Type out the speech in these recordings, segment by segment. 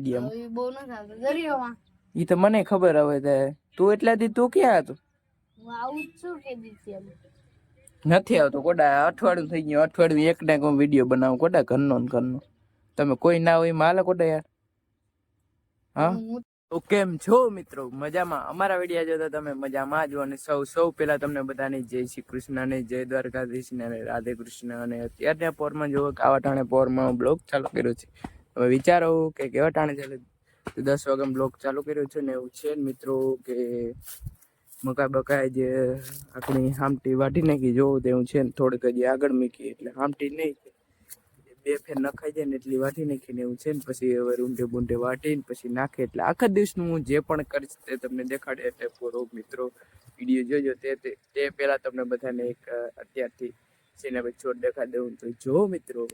વિડીયોમાં બહુ ન થાતો દરિયોમાં ઈ તો મને ખબર હવે તે તું એટલાથી તું ક્યાં હતો હું આવું છું કે દીધી નથી આવતો કોડા અઠવાડિયું થઈ ગયું અઠવાડિયું એક ને એક વિડીયો બનાવું કોડા ઘરનો ને ઘરનો તમે કોઈ ના હોય માલે કોડા યાર હા તો કેમ છો મિત્રો મજામાં અમારા વિડીયો જોતા તમે મજામાં જ અને સૌ પહેલા તમને બધાને જય શ્રી કૃષ્ણ અને જય દ્વારકાધીશ ને રાધે કૃષ્ણ અને અત્યારના પોરમાં જો આવા ટાણે પોરમાં બ્લોગ ચાલુ કર્યો છે હવે વિચારો કે કેવા ટાણે ચાલે 10 વાગે બ્લોગ ચાલુ કર્યો છે ને એવું છે મિત્રો કે મકા બકાય જે આપણી હામટી વાટી નાખી જોવું તેવું છે થોડીક હજી આગળ મૂકી એટલે હામટી નહીં બે ફેર નખાઈ જાય ને એટલી વાટી નાખીને એવું છે ને પછી હવે રૂંઢે બુંઢે વાટીને પછી નાખે એટલે આખા દિવસનું હું જે પણ કરીશ તે તમને દેખાડે એટલે પૂરો મિત્રો વિડીયો જોજો તે પહેલા તમને બધાને એક અત્યારથી સિનેમા છોડ દેખાડી દઉં તો જો મિત્રો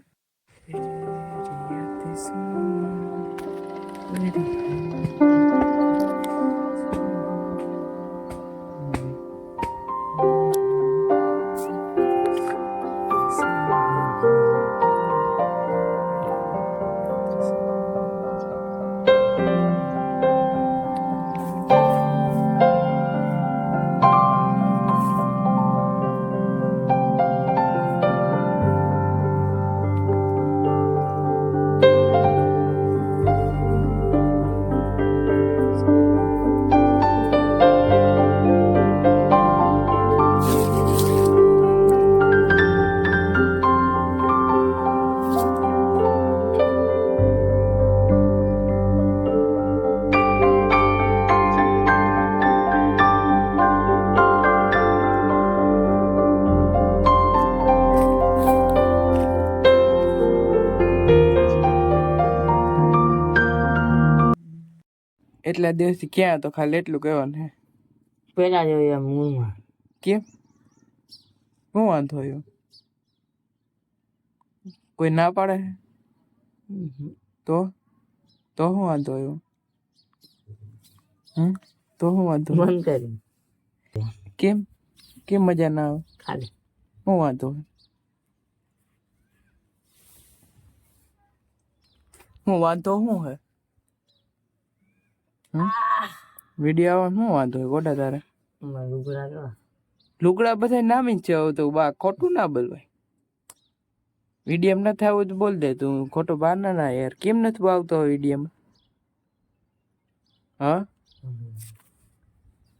એટલા દિવસથી ક્યાં હતો ખાલી એટલું કહેવાનું હે પેલા જોયા મૂળમાં કેમ શું વાંધો આવ્યો કોઈ ના પાડે તો શું વાંધો આવ્યો તો શું વાંધો બંધ કરી કેમ કેમ મજા ના આવે ખાલી શું વાંધો શું વાંધો શું હે વિડીયો આવવાનું શું વાંધો હોય ગોડા તારે લુગડા બધા નામી જ છે હવે તો બા ખોટું ના બોલવાય વિડીયો નથી આવું તો બોલ દે તું ખોટો બહાર ના યાર કેમ નથી આવતો વિડીયોમાં હા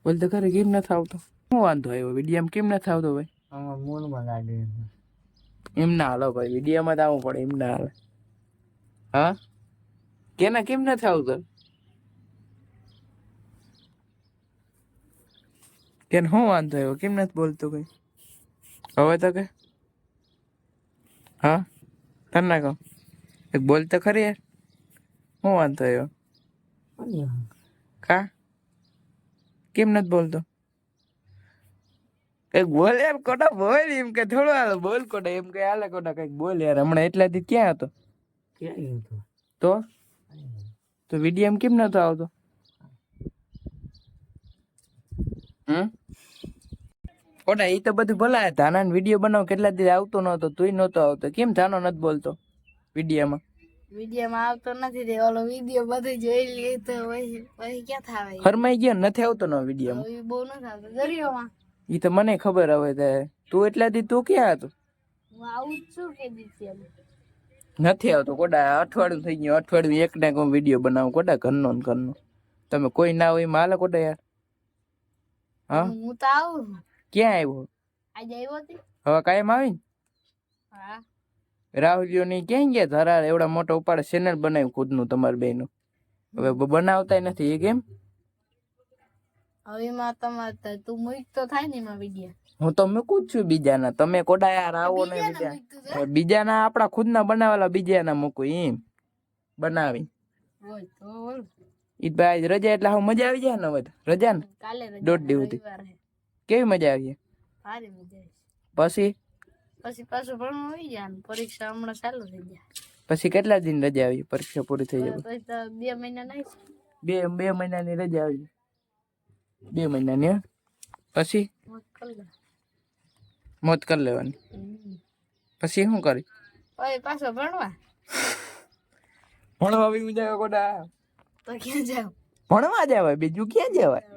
બોલ તો ખરે કેમ નથી આવતો શું વાંધો આવ્યો વિડીયોમાં કેમ નથી આવતો ભાઈ મૂળમાં ગાડી એમ ના હાલો ભાઈ વિડીયોમાં તો આવવું પડે એમ ના હાલે હા કેના કેમ નથી આવતો કેન શું વાંધો આવ્યો કેમ નથી બોલતો કઈ હવે તો કે હા કર ના કહો એક બોલ તો ખરી યાર શું વાંધો આવ્યો કા કેમ નથી બોલતો કઈક બોલ યાર કોટા બોલ એમ કે થોડું હાલ બોલ કોટા એમ કઈ હાલે કોટા કઈક બોલ યાર હમણાં એટલાથી ક્યાં હતો તો વિડીયો કેમ નતો આવતો કોટા એ તો બધું ભલાય ધાના વિડીયો બનાવ કેટલા દિવસ આવતો નતો તુંય નતો આવતો કેમ ધાનો નથી બોલતો વિડીયોમાં આવતો નથી તે ઓલો વિડીયો બધું જોઈ લે તો પછી ક્યાં થાવે ફરમાઈ ગયો નથી આવતો નો વિડીયોમાં બહુ ન આવતો દરિયોમાં ઈ તો મને ખબર હવે તે તું એટલાથી તું ક્યાં હતો હું આવું છું કે દીધી નથી આવતો કોડા અઠવાડિયું થઈ ગયું અઠવાડિયું એક ને એક વિડીયો બનાવું કોડા ઘરનો ને ઘરનો તમે કોઈ ના હોય માલે કોડા યાર હા હું તો આવું ક્યાં આવ્યો આજે આવ્યો હતી હવે કાયમ આવી હા રાહુલિયો ની ક્યાં ગયા ધરાર એવડા મોટા ઉપાડે ચેનલ બનાવ્યું ખુદનું તમારી બેનું હવે બનાવતા નથી એ કેમ હવે માં તમારે તું મૂક તો થાય ને એમાં વિડિયો હું તો મૂકું જ છું બીજાના તમે કોડા યાર આવો ને બીજાના આપડા ખુદના બનાવેલા બીજાના મૂકું એમ બનાવી ઈ ભાઈ રજા એટલે હું મજા આવી જાય ને હવે રજા ને કાલે દોઢ દિવસ કેવી મજા આવી સારી મજા પછી પાછું ભણવું આવી જાય પરીક્ષા હમણાં ચાલુ થઈ જાય પછી કેટલા દિન રજા આવી પરીક્ષા પૂરી થઈ જાય પછી તો 2 મહિના નહીં બે મહિનાની રજા આવી 2 મહિનાની પછી મોત કરી લેવાની પછી શું કરી પાછો ભણવા આવી મજા કોડા તો ક્યાં જાવ? ભણવા જવાય, બીજું ક્યાં જવાય?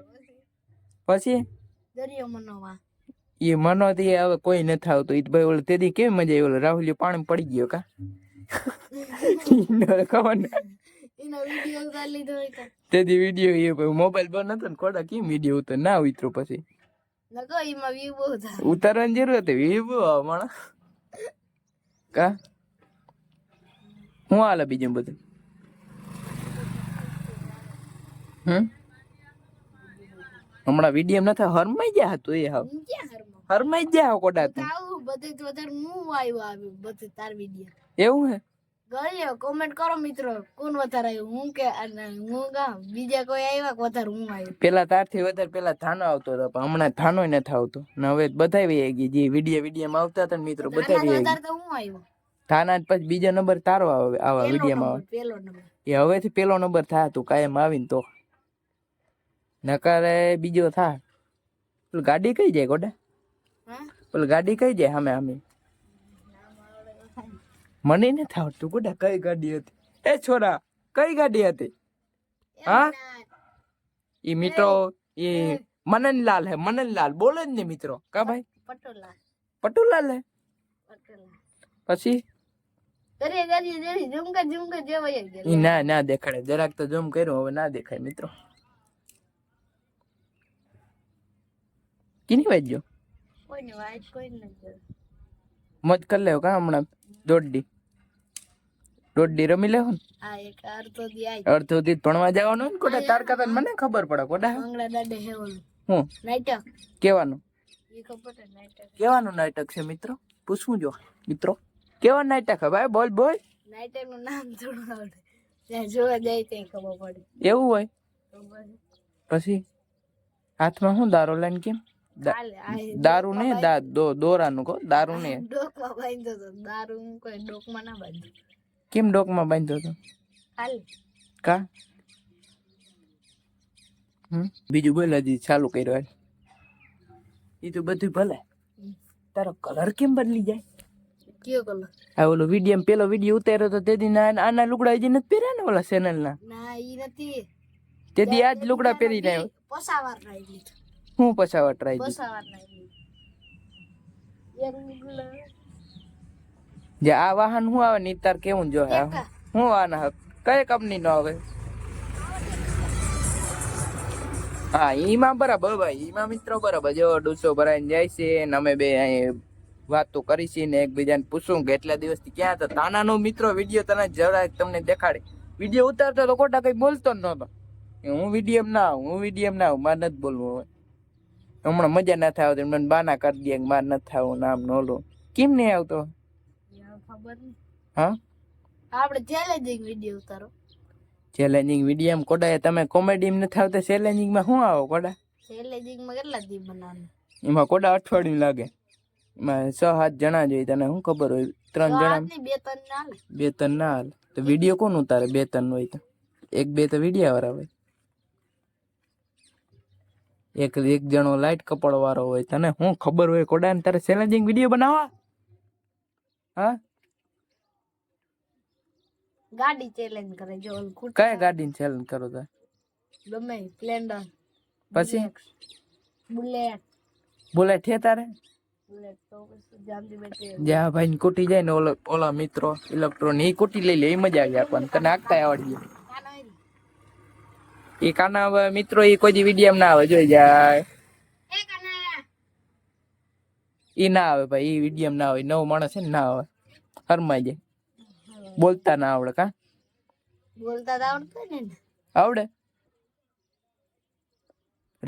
પછી દરિયો મનોવા એ મનો થી હવે કોઈ નથી આવતું. ઈ ભાઈ ઓલો તેદી કેવી મજા આવી, ઓલો રાહુલ પાણી પડી ગયો કા ખબર ને એનો વિડિયો ઉતાર લીધો હોય તો તેદી વિડિયો એ મોબાઈલ બંધ હતો ને કોડા કેમ વિડિયો ઉતર ના ઉતરો પછી લગો એમાં વ્યૂ બહુ થાય. ઉતારવાની જરૂર હતી વ્યૂ બહુ આવે માણા કા. હું હાલે બીજું બધું? હમણાં વિડીયો નથી હરમાઈ ગયા હતું એ હાવ હું ક્યાં હરમો હરમાઈ ગયા કોડા તું આવું બધે તો વધારે હું આવ્યું બધે તાર વિડિયો એવું હે ગળ્યો. કોમેન્ટ કરો મિત્રો કોણ વધારે આવ્યું, હું કે હું ગા બીજા કોઈ આવ્યા કે વધારે હું આવ્યું. પેલા તારથી વધારે પેલા થાનો આવતો હતો પણ હમણાં થાનો નથી આવતો ને હવે બધાવી આવી ગઈ જે વિડીયો આવતા હતા ને મિત્રો બધાવી વધારે તો હું આવ્યો. થાના પછી બીજો નંબર તારો આવે આવા વિડીયોમાં આવે. પેલો નંબર એ હવેથી પેલો નંબર થાય તું કાયમ આવીને તો નકારે બીજો થા. પેલી ગાડી કઈ જાય ગોડા? પેલી ગાડી કઈ જાય સામે સામે? મને નથી આવડતું ગોડા કઈ ગાડી હતી એ છોરા કઈ ગાડી હતી? હા એ મિત્રો એ મનનલાલ હે મનનલાલ બોલે જ ને મિત્રો કા ભાઈ? પટોલા પટુલાલ હે પછી ઈ ના દેખાડે જરાક તો ઝૂમ કર્યું હવે ના દેખાય મિત્રો. કિની વાજ્યો મત કરી લેવો કા હમણાં દોઢ રમી લેવો ને અડધો દી ભણવા જવાનું ને કોટા તાર કરતા મને ખબર પડે કોટા હું કેવાનું કેવાનું નાટક છે મિત્રો પૂછવું જો મિત્રો કેવાનું નાટક હે ભાઈ બોલ બોલ. નાટક નું નામ થોડું આવડે ત્યાં જોવા જાય ત્યાં ખબર પડે એવું હોય પછી હાથમાં શું દારૂ લઈને કેમ દારૂ ને દોરાનું કહો દારૂ ને ડોકમાં બાંધ્યો તો દારૂ હું કોઈ ડોકમાં ના બાંધ્યો. કેમ ડોકમાં બાંધ્યો હતો કા? બીજું બોલ હજી ચાલુ કર્યો એ તો બધું ભલે તારો કલર કેમ બદલી જાય? કયો કલર? આ ઓલો વિડીયો પેલો વિડીયો ઉતાર્યો તો તે દી આના લુગડા હજી નથી પહેર્યા ને ઓલા ચેનલ ના? ના ઈ નથી તે દી આજ લુગડા પહેરીને આવ્યો. પસાવાર ટ્રાય લીધો. હું પસાવા ટ્રાય પસાવાર ટ્રાય લીધો. જે આ વાહન હું આવે ને તાર કેવું જો હું આના કઈ કંપની નો આવે? હા એમાં બરાબર ભાઈ એમાં મિત્રો બરાબર જો 200 ભરાઈને જાય છે ને અમે બે અહીં વાતો કરી છે ને એકબીજાને પૂછું કે એટલા દિવસથી ક્યાં હતા. તાનાનો મિત્રો વિડીયો તને જરા તમને દેખાડે વિડીયો ઉતારતો તો ખોટા કઈ બોલતો જ નતો. હું વિડીયો ના આવું મારે નથી બોલવું હવે હમણાં મજા ના થાય આવતી મને બાના કરી દે મારે નથી થવું નામ નો લો કેમ નહીં આવતો? ખબર નહીં. હા આપણે ચેલેન્જિંગ વિડીયો ઉતારો. ચેલેન્જિંગ વિડીયો કોડા તમે કોમેડી માં નથી આવતા ચેલેન્જિંગ માં શું આવો કોડા? ચેલેન્જિંગ માં કેટલા દી બનાવવાનું? એમાં કોડા અઠવાડિયું લાગે. એમાં 6-7 જણા જોઈએ તને શું ખબર હોય 3 જણા 2-3 ના હાલ તો વિડીયો કોણ ઉતારે 2-3 હોય તો 1-2 તો વિડીયો વાળા હોય. એક જણો લાઈટ કપડ વાળો હોય તને શું ખબર હોય કોડા ને તારે ચેલેન્જિંગ વિડીયો બનાવવા? હા ગાડી ચેલેન્જ કરે જો કઈ ગાડી ચેલેન્જ કરો તો? ગમે સ્પ્લેન્ડર પછી બુલેટ હે તારે? બુલેટ તો જામતી બેટરી જ્યાં ભાઈ કુટી જાય ને ઓલા મિત્રો ઇલેક્ટ્રોનિક એ કુટી લઈ લે એ મજા આવી આપણને તને આગતા આવડી એ કાના મિત્રો એ કોઈ વિડીયો ના આવે જોઈ જાય ઈ ના આવે ભાઈ ઈ વિડીયો ના આવે નવ માણસ છે ને ના આવે હરમાઈ જાય બોલતા ના આવડે કા? બોલતા તો આવડતું ને આવડે.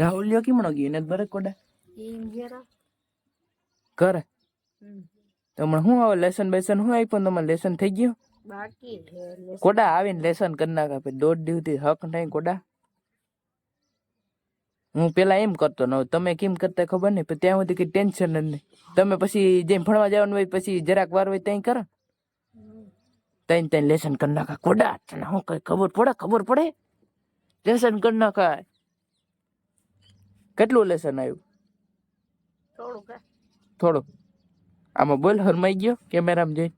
રાહુલ યો કેમણો ગયો ને બરે કોડા કરે તો હમણાં શું આવે લેસન બેસન શું આપ્યું તમારે લેસન થઈ ગયું બાકી કોડા આવીને લેસન કરી નાખે પછી 1.5 દિવસથી હક નહીં કોડા. હું પેલા એમ કરતો ન તમે કેમ કરતા ખબર નહીં પણ ત્યાં સુધી કઈ ટેન્શન જ નહીં. તમે પછી જેમ ભણવા જવાનું હોય પછી જરાક વાર હોય ત્યાં કરો ત્યાં લેસન કરી નાખા કોડા તને શું કઈ ખબર પડે લેસન કરી નાખાય. કેટલું લેસન આવ્યું? થોડું આમાં બોલ હરમાઈ ગયો કેમેરામાં જોઈ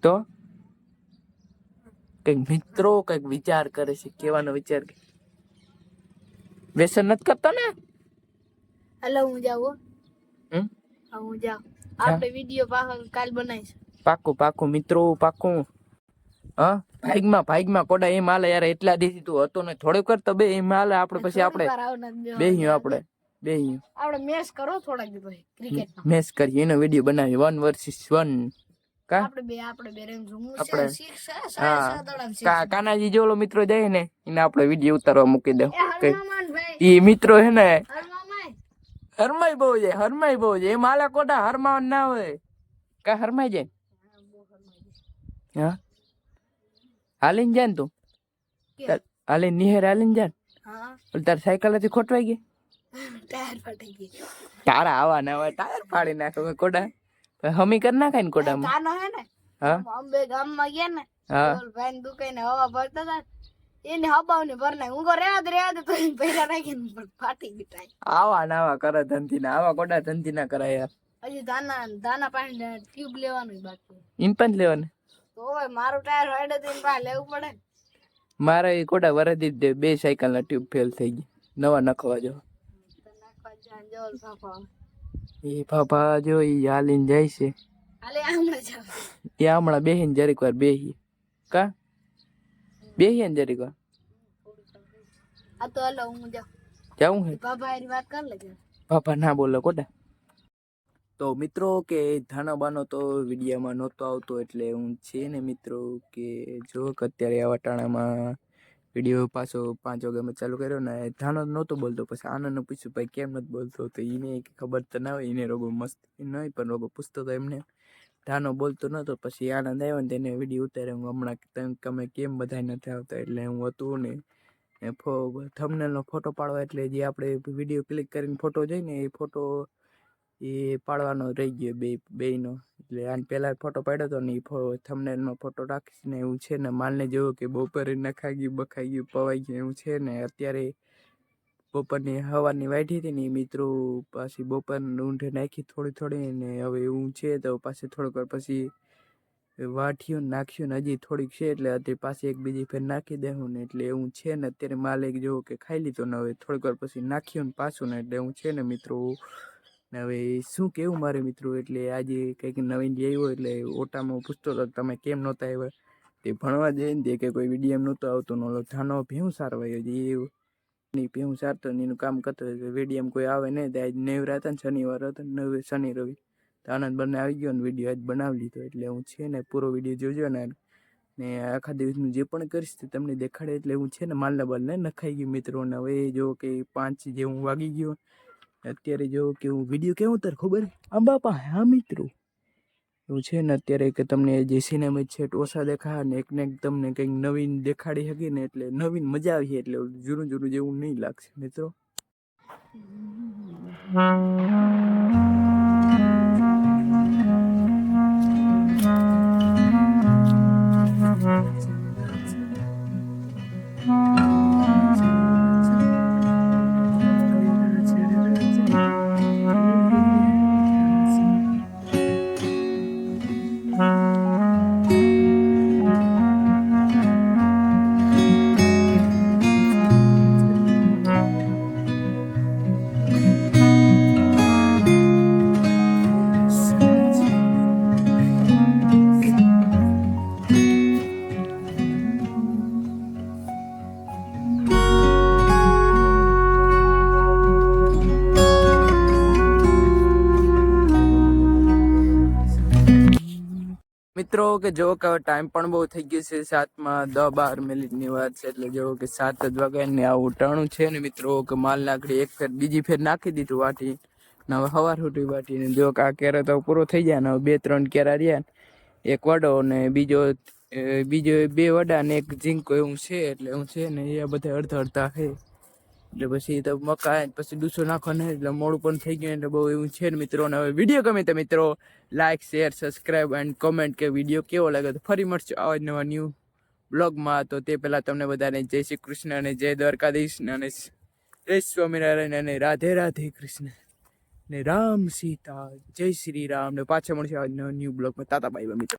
તો કઈક મિત્રો કઈક વિચાર કરે છે, કેવાનો વિચાર વ્યસન નથી કરતો ને? હાલો હું જાઉં. હમ હા હું જાઉં. આપણે વિડીયો કાલ બનાવીશું. પાકું મિત્રો પાકું. હા ભાઈગમાં કોડા એમ હાલે યાર, એટલા દિવસથી તું હતો ને થોડુંક કર તો બે એમ હાલે. આપણે પછી આપણે બેહ્યું આપણે મેચ કરો થોડાક દી પછી ક્રિકેટ મેચ કરીએ, એનો વિડીયો બનાવીએ 1 vs 1. કા આપણે બે રેન્જ હું કાનાજી જેવો મિત્રો જાય ને એને આપણે વિડીયો ઉતારવા મૂકી દે. ઈ મિત્રો હે ને હરમાઈ બહુ જાય એમ હાલે કોડા, હરમાવા ના હોય કા હરમાઈ જાય. હા હાલીને જાય ને તું, હાલીને નિહેર હાલીને જાય. તાર સાયકલ હતી ખોટવાઈ ગઈ, ટાયર ફાટી ગઈ. તારા આવા ના હોય ટાયર ફાડી નાખો કોડા, હમી કરી નાખાય ને કોડામાં. કાનો હે ને અંબે ગામમાં ગયા ને ભાઈ ને દુકાને હવા ભરતા હતા, એને હબાવ ને ભર નાખ. હું કહું રેવા દે તો પૈસા નાખીને ફાટી ગઈ ટાયર. આવા નાવા કરે ધંધી ના, આવા કોડા ધંધી ના કરાય યાર. હજી દાના પાણી ટ્યુબ લેવાનું બાકી. ઇન પણ લેવાનું તો મારું ટાયર હેડે તો પાસે લેવું પડે. મારે એ કોડા વરદી દે, 2 સાયકલ ના ટ્યુબ ફેલ થઈ ગઈ, નવા નખવા જો. એ પાપા જો ઈ હાલીને જાય છે. એ હમણાં બેહીને જરીક વાર બેહી કા બેહીએ ને જરીક વાર. આ તો હલો હું જાઉં હે બાબા એની વાત કર લેજે. પાપા ના બોલો કોડા. તો મિત્રો કે ધાનો બાનો તો વિડીયોમાં નહોતો આવતો, એટલે હું છે ને મિત્રો કે જો કે અત્યારે આવા ટાણામાં વિડીયો પાછો 5 વાગે મેં ચાલુ કર્યો ને ધાનો નહોતો બોલતો. પછી આનંદને પૂછ્યું ભાઈ કેમ નથી બોલતો, તો એને ખબર તો ના હોય, એને રોગો મસ્ત નહીં પણ રોગો પૂછતો તો એમને ધાનો બોલતો નહોતો. પછી આનંદ આવ્યો ને તેને વિડીયો ઉતાર્યો. હું હમણાં તમે કેમ બધા નથી આવતા, એટલે હું હતું ને થંબનેલનો ફોટો પાડવા, એટલે જે આપણે વિડીયો ક્લિક કરીને ફોટો જોઈને એ ફોટો એ પાડવાનો રહી ગયો બેયનો. એટલે આને પહેલાં ફોટો પાડ્યો હતો ને એ થંબનેલમાં ફોટો રાખીશ ને એવું છે ને. માલને જેવું કે બપોરે નખાઈ ગયું, બખાઈ ગયું, પવાઈ ગયું એવું છે ને. અત્યારે બપોરની હવારની વાઢી હતી ને મિત્રો, પાછી બપોરની ઊંઢે નાખી થોડી ને હવે એવું છે તો પાછી થોડીક વાર પછી વાઠ્યું નાખ્યું ને હજી થોડીક છે, એટલે અત્યારે પાછી એક બીજી ફેર નાખી દેવું ને. એટલે એવું છે ને અત્યારે માલિક જેવું કે ખાઈ લીધો ને હવે થોડીક વાર પછી નાખ્યું ને પાછું ને. એટલે એવું છે ને મિત્રો. ને હવે શું કેવું મારે મિત્રો, એટલે આજે કંઈક નવીન આવ્યો એટલે ઓટામાં પૂછતો હતો તમે કેમ નહોતા આવ્યા. તે ભણવા જઈને તે કે કોઈ વિડીયો નહોતો આવતો, નો ધાનો ભેવું સારવાયો જે નહીં ભેવું સારતો ને એનું કામ કરતો વિડીયો કોઈ આવે નહીં. તો આજ નેવરા હતા ને શનિવાર હતો ને શનિ રવિ તો આનંદ બંને આવી ગયો ને વિડીયો આજ બનાવી લીધો. એટલે હું છે ને પૂરો વિડીયો જોજો ને આખા દિવસનું જે પણ કરીશ તે તમને દેખાડે. એટલે હું છે ને માલના બાલને નખાઈ ગયું મિત્રો. ને હવે જો કે 5 જેવું વાગી ગયો અત્યારે. જો કે હું વિડીયો કેવું તાર ખબર આમ બાપા. હા મિત્રો એવું છે ને અત્યારે કે તમને જે સિનેમા છે ઓછા દેખાય ને એક તમને કંઈક નવીન દેખાડી શકે ને, એટલે નવીન મજા આવી. એટલે જૂનું જેવું નહીં લાગશે મિત્રો. મિત્રો કે જો કે ટાઈમ પણ બહુ થઈ ગયો છે, 7:10-12 મિનિટની વાત છે. એટલે જો કે 7 જ વાગ્યા ને આવું ટાણું છે ને મિત્રો. કે માલ નાખડી એક ફેર બીજી ફેર નાખી દીધું વાટી ને હવે સવાર સુધી વાટીને જો કે આ કેરો તો પૂરો થઈ જાય ને. હવે 2-3 કેરા રહ્યા, એક વડો ને બીજો 2 વડા ને એક ઝીંકો એવું છે. એટલે હું છે ને એ બધા અડધા છે. એટલે પછી તો મકા પછી ડૂસો નાખો ને એટલે મોડું પણ થઈ ગયું. એટલે બહુ એવું છે ને મિત્રો. અને હવે વિડીયો ગમે તો મિત્રો like, share, subscribe and comment કે વિડીયો કેવો લાગે. તો ફરી મળશે આવા જ નવા ન્યૂ બ્લોગમાં. તો તે પહેલાં તમને બધાને જય શ્રી કૃષ્ણ અને જય દ્વારકાધીશ અને જય સ્વામિનારાયણ અને રાધે રાધે કૃષ્ણ ને રામ સીતા જય શ્રી રામ. ને પાછા મળશે આવા જ નવા ન્યૂ બ્લોગમાં. તાતા બાય મિત્રો.